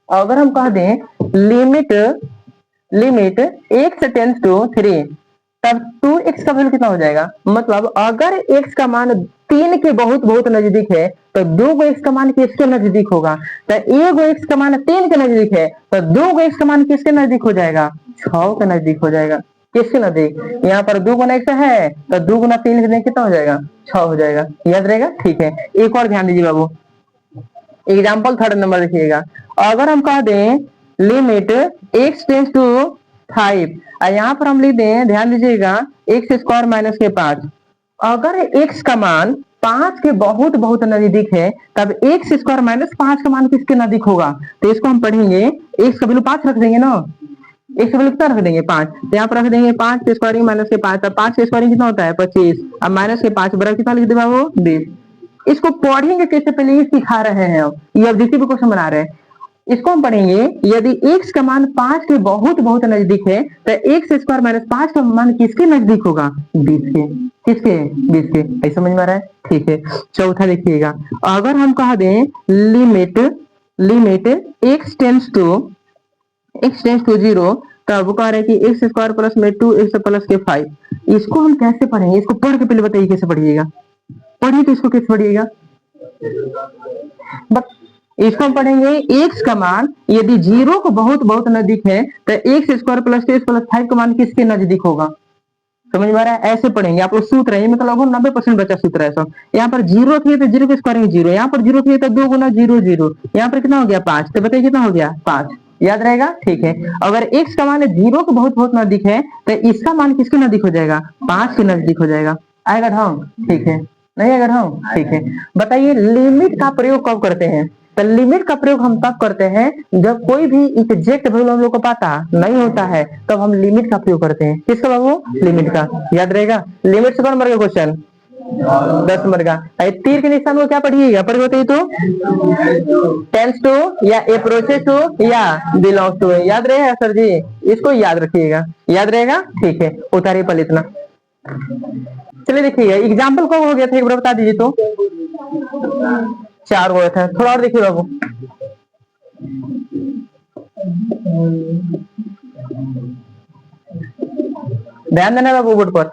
अगर हम कह दें limit limit x tends to 3, तब 2x का वैल्यू कितना हो जाएगा? मतलब अगर x का मान 3 के बहुत बहुत नजदीक है तो 2 x का मान किसके नजदीक होगा? तो एगो x का मान 3 के नजदीक है, तो 2 x का मान किसके नजदीक हो जाएगा? 6 के नजदीक हो जाएगा। किसके नजदीक? यहाँ पर 2 गुना 1 है तो 2 गुना 3 लिख देंगे, कितना हो जाएगा? 6 हो जाएगा। याद रहेगा? ठीक है। एक और ध्यान दीजिए बाबू, एग्जाम्पल 3rd नंबर देखिएगा। अगर हम कह दें लिमिट x टेंस टू 5 और यहाँ पर हम लिख दें, ध्यान दीजिएगा, x स्क्वायर माइनस के 5। अगर x का मान 5 के बहुत बहुत नजदीक है तब x स्क्वायर माइनस 5 का मान किसके नजदीक होगा? तो इसको हम पढ़ेंगे, x का वैल्यू 5 रख देंगे ना, x का वैल्यू कितना रख देंगे? 5। तो यहाँ पर रख देंगे 5 के स्क्वायरिंग माइनस के 5, तब 5 के स्क्वायरिंग कितना होता है? 25। अब माइनस के 5 बराबर कितना लिख देगा वो? 20। इसको पढ़ेंगे कैसे, पहले ये सिखा रहे हैं, हम ये ऑब्जेक्टिव क्वेश्चन बना रहे हैं। इसको हम पढ़ेंगे, यदि x का मान 5 के बहुत बहुत नजदीक है तो x स्क्वायर माइनस 5 का मान किसके नजदीक होगा? 20 के। किसके? 20 के। ऐसा समझ में आ रहा है? ठीक है। चौथा देखिएगा, अगर हम कह दें लिमिट x टेंस टू 0, तब कह रहे हैं कि x स्क्वायर प्लस में 2x प्लस के 5। इसको हम कैसे पढ़ेंगे? इसको पढ़ के पहले बताइए कैसे पढ़िएगा। पढ़िए तो इसको कैसे पढ़िएगा? इसको हम पढ़ेंगे, x का मान यदि 0 को बहुत बहुत नजदीक है तो x स्क्वायर प्लस 5 का मान किसके नजदीक होगा? समझ में आ रहा है? ऐसे पढ़ेंगे आप लोग। सूत्र है मतलब लगभग 90% बचा सूत्र है सब। यहाँ पर 0 थे तो 0 के स्क्वायर 0, यहाँ पर 0 थे तो 2 गुना 0 0, यहाँ पर कितना हो गया? 5। तो बताइए कितना हो गया? 5। याद रहेगा? ठीक है। अगर x का मान 0 को बहुत बहुत नजदीक है तो इसका मान किसके नजदीक हो जाएगा? 5 के नजदीक हो जाएगा। आएगा ढंग? ठीक है। नहीं आएगा ढंग? ठीक है। बताइए लिमिट का प्रयोग कब करते हैं? तो लिमिट का प्रयोग हम तब करते हैं जब कोई भी एग्जैक्ट वैल्यू हम लोग को पता नहीं होता है, तब हम लिमिट का प्रयोग करते हैं। किसका बाबू? लिमिट का। याद रहेगा? लिमिट से कौन नंबर का क्वेश्चन? 10 नंबर का। तीर के निशान को क्या पढ़िएगा? पर बताइए तो, टेंस टू या अप्रोचेस टू या बिलोंग्स टू। याद रहेगा सर जी? इसको याद रखिएगा। याद रहेगा? ठीक है। उतारिए पल इतना। चलिए देखिएगा, एग्जाम्पल कब हो गया था एक बार बता दीजिए तो। 4 हुआ था। थोड़ा और देखिए बाबू, ध्यान देना बाबू बोर्ड पर।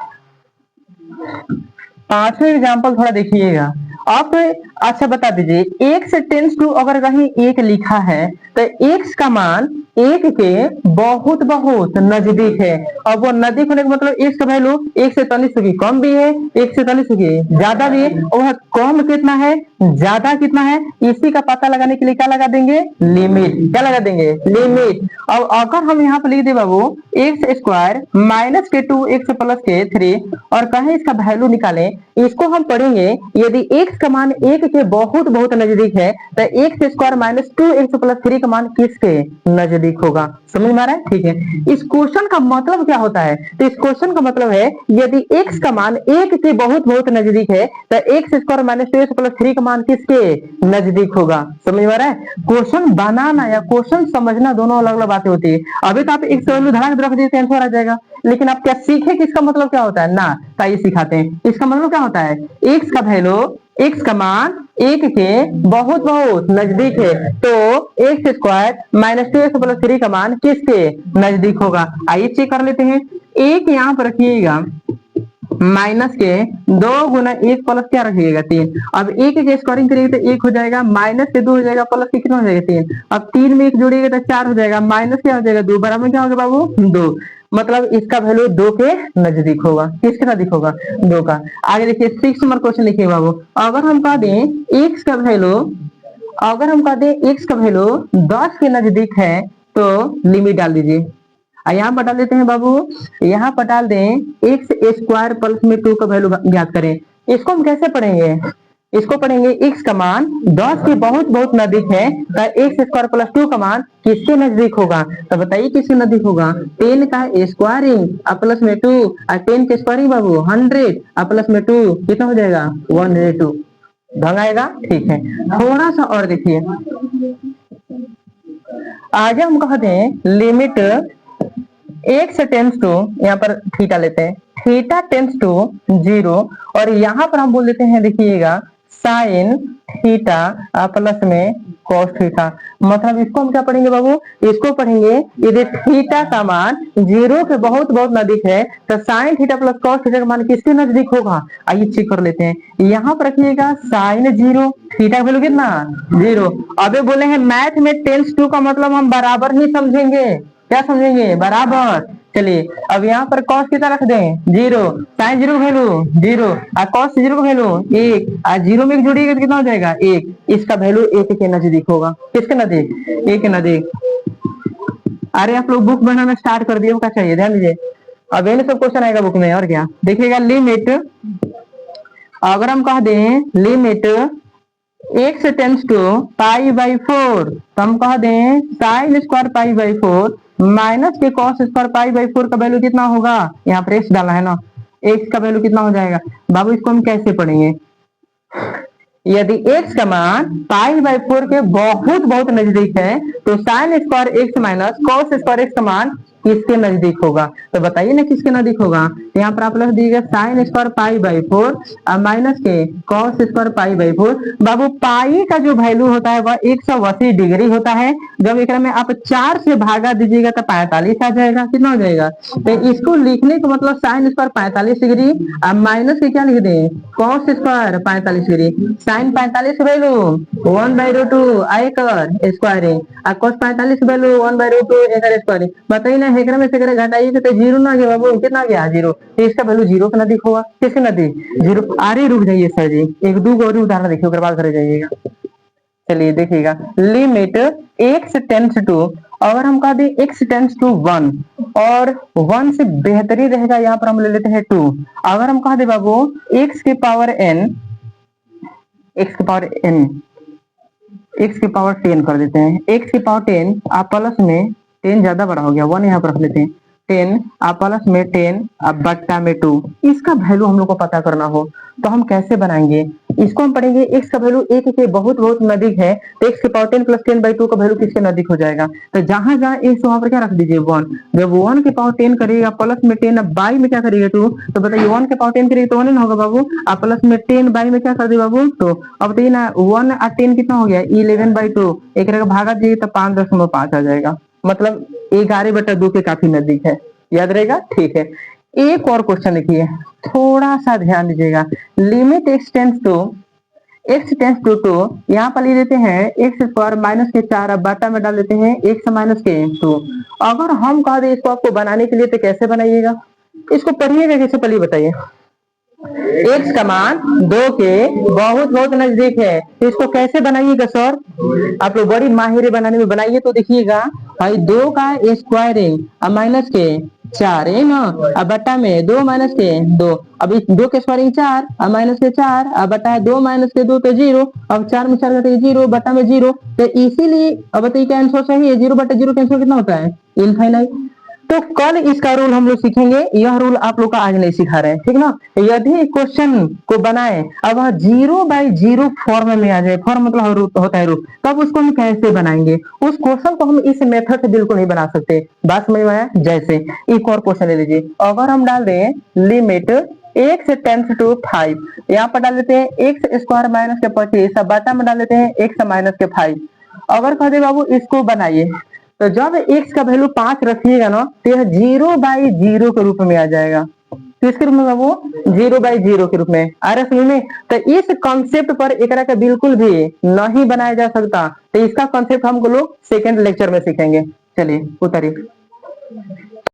5वें एग्जाम्पल थोड़ा देखिएगा आप। अच्छा बता दीजिए, x टेंस टू अगर कहीं 1 लिखा है तो x का मान 1 के बहुत बहुत नजदीक है। अब वो नजदीक होने का मतलब x का वैल्यू 1 से तनिक की कम भी है, 1 से तनिक की ज्यादा भी है। और कम कितना है, ज्यादा कितना है, इसी का पता लगाने के लिए क्या लगा देंगे? लिमिट। क्या लगा देंगे? लिमिट। अब अगर हम यहाँ पर लिख दे बाबू x स्क्वायर माइनस के 2x प्लस के 3 और कहें इसका वैल्यू निकालें, इसको हम पढ़ेंगे, यदि x का मान 1 के बहुत बहुत नजदीक है तो x square minus 2x plus 3 का मान किसके नजदीक होगा? समझ में आ रहा है? ठीक है। इस क्वेश्चन का मतलब क्या होता है? तो इस क्वेश्चन का मतलब है, यदि x का मान 1 के बहुत बहुत नजदीक है तो x square minus 2x plus 3 का मान किसके नजदीक होगा? समझ में आ रहा है? क्वेश्चन बनाना या क्वेश्चन समझना दोनों अलग अलग बातें होती है। अभी तो आप एक वैल्यू धड़ाक रख दिए आंसर आ जाएगा, लेकिन आप क्या सीखे कि इसका मतलब क्या होता है ना, ताई सिखाते हैं। इसका मतलब क्या होता है? x का वैल्यू, x का मान 1 के बहुत बहुत नजदीक है तो x square minus 2x plus 3 का मान किसके नजदीक होगा? आइए चेक कर लेते हैं। एक यहाँ पर रखिएगा माइनस के 2 गुना 1 प्लस क्या रखिएगा? 3। अब 1 के स्क्वायरिंग करिएगा तो 1 हो जाएगा, माइनस के 2 हो जाएगा, प्लस के कितना हो जाएगा? 3। अब 3 में 1 जोड़िएगा तो 4 हो जाएगा, माइनस क्या हो जाएगा? 2। बराबर क्या होगा बाबू? 2। मतलब इसका वैल्यू 2 के नजदीक होगा। किसके नजदीक होगा? 2 का। आगे देखिए 6 नंबर क्वेश्चन लिखिए बाबू। अगर हम कह दें x का वैल्यू, अगर हम कह दें x का वैल्यू 10 के नजदीक है तो लिमिट डाल दीजिए। यहाँ पर डाल देते हैं बाबू, यहाँ पर डाल दें एक्स स्क्वायर प्लस में 2 का वैल्यू ज्ञात करें। इसको हम कैसे पढ़ेंगे? इसको पढ़ेंगे x का मान 10 के बहुत बहुत नजदीक है तो एक्स स्क्वायर प्लस 2 का मान किसके नजदीक होगा? तो बताइए किसके नजदीक होगा? 10 का स्क्वायरिंग प्लस में 2 और 10 के स्क्वायरिंग बाबू 100 प्लस में 2 कितना हो जाएगा? 102। ढंग आएगा? ठीक है। थोड़ा सा और देखिए, आगे हम कहते हैं लिमिट x टेंस टू, यहाँ पर थीटा लेते हैं, थीटा टेंस टू 0 और यहाँ पर हम बोल देते हैं, देखिएगा साइन थीटा प्लस में कॉस थीटा। मतलब इसको हम क्या पढ़ेंगे बाबू? इसको पढ़ेंगे, यदि थीटा का मान 0 के बहुत बहुत नजदीक है तो sine theta plus cos theta का मान किसके नजदीक होगा? आइए चेक कर लेते हैं। यहाँ पर रखिएगा साइन 0, थीटा का वैल्यू कितना? 0। अबे बोले हैं मैथ में टेंस टू का मतलब हम बराबर ही समझेंगे। क्या समझेंगे? बराबर। चलिए अब यहाँ पर कॉस कितना रख दें 0, साइन 0 का वैल्यू 0 और कॉस 0 का वैल्यू 1 और 0 में जोड़िएगा तो कितना हो जाएगा 1। इसका वैल्यू 1 के नजदीक होगा। किसके नजदीक 1 के नजदीक। अरे आप लोग बुक बनाना स्टार्ट कर दिए, क्या चाहिए ध्यान दीजिए। अब ये सब क्वेश्चन आएगा बुक में और क्या देखिएगा। लिमिट अगर हम कह दें limit x tends to pi by 4 तो हम कह दें sine square pi by 4 minus के कॉस स्क्वायर पाई बाई 4 का वैल्यू कितना होगा। यहाँ पर x डाला है ना, x का वैल्यू कितना हो जाएगा बाबू। इसको हम कैसे पढ़ेंगे। यदि x का मान पाई बाई 4 के बहुत बहुत नजदीक है तो sine square x minus cos square x का मान किसके नजदीक होगा। तो बताइए ना किसके नजदीक होगा। तो यहाँ पर आप लिख दीजिएगा sign square pi by 4 minus के कॉस स्क्वायर पाई बाई 4। बाबू पाई का जो वैल्यू होता है वह 180 डिग्री होता है। जब एक में आप 4 से भागा दीजिएगा तो 45 आ जाएगा। कितना हो जाएगा। तो इसको लिखने का मतलब साइन स्क्वायर 45 डिग्री अब माइनस के क्या लिख दें कॉस स्क्वायर 45 डिग्री। साइन 45 की वैल्यू 1/√2 आयकर स्क्वायरिंग और cos 45 की वैल्यू 1/√2 एकर स्क्वायरिंग। बताइए ना हेकरा में से घटाइए तो 0 ना गया बाबू। कितना गया 0। तो इसका वैल्यू 0 के नजदीक होगा। किसके नजदीक 0। अरे रुक जाइए सर जी, एक दो और उदाहरण देखिए उसके बाद घर जाइएगा। चलिए देखिएगा लिमिट x टेंस टू अगर हम कह दें x टेंस टू 1 और 1 से बेहतरीन रहेगा यहाँ पर हम ले लेते हैं 2। अगर हम कह दे बाबू x की पावर n x की पावर n x की पावर 10 कर देते हैं। x की पावर 10 आप प्लस में 10 ज्यादा बड़ा हो गया 1 यहाँ पर रख लेते हैं 10 आप प्लस में 10 अब बट्टा में 2। इसका वैल्यू हम लोग को पता करना हो तो हम कैसे बनाएंगे। इसको हम पढ़ेंगे x का वैल्यू 1 के बहुत बहुत नजदीक है तो x की पावर 10 प्लस 10/2 का वैल्यू किसके नजदीक हो जाएगा। तो जहां जहां x वहां पर क्या रख दीजिए 1। जब 1 की पावर 10 करिएगा प्लस में 10 अब बाई में क्या करिएगा 2। तो बताइए 1 की पावर 10 करिएगा तो 1 ना होगा बाबू। आप प्लस में 10 बाई में क्या कर दिए बाबू। तो अब बताइए ना 1 और 10 कितना हो गया 11/2 एक भागा दीजिए तो 5.5 आ जाएगा। मतलब 11/2 के काफी नजदीक है। याद रहेगा ठीक है। एक और क्वेश्चन देखिए थोड़ा सा ध्यान दीजिएगा। लिमिट x टेंस टू 2 यहाँ पर ले लेते हैं x स्क्वायर माइनस के 4 अब बाटा में डाल देते हैं x माइनस के 2। अगर हम कह दे इसको आपको बनाने के लिए तो कैसे बनाइएगा। इसको पढ़िएगा कैसे पहले बताइए। x का मान 2 के बहुत बहुत नजदीक है तो इसको कैसे बनाइएगा सर। आप लोग बड़ी माहिर बनाने में बनाइए तो देखिएगा भाई 2 का स्क्वायरिंग अब माइनस के 4 है ना अब बट्टा में 2 माइनस के 2। अब इस 2 के स्क्वायरिंग 4 अब माइनस के 4 अब बट्टा है 2 माइनस के 2 तो 0। अब 4 में 4 घटे 0 बट्टा में 0 तो इसीलिए अब बताइए क्या आंसर सही है। 0/0 का आंसर कितना होता है इनफाइनाइट। तो कल इसका रूल हम लोग सीखेंगे। यह रूल आप लोग का आज नहीं सिखा रहे हैं ठीक ना। यदि क्वेश्चन को बनाए अब 0/0 फॉर्म में आ जाए फॉर्म मतलब होता है रूल तब उसको हम कैसे बनाएंगे। उस क्वेश्चन को हम इस मेथड से बिल्कुल नहीं बना सकते। बात समझ में आया। जैसे एक और क्वेश्चन ले लीजिए। अगर हम डाल दें लिमिट x टेंस टू 5 यहाँ पर डाल देते हैं x स्क्वायर माइनस के 25 अब बाटा में डाल देते हैं x माइनस के 5। अगर कह दे बाबू इसको बनाइए तो जब x का वैल्यू 5 रखिएगा ना तो यह 0/0 के रूप में आ जाएगा। किसके रूप में बाबू 0/0 के रूप में आ रहा समझ में। तो इस कॉन्सेप्ट पर एक का बिल्कुल भी नहीं बनाया जा सकता। तो इसका कॉन्सेप्ट हम लोग सेकेंड लेक्चर में सीखेंगे। चलिए उतारिए।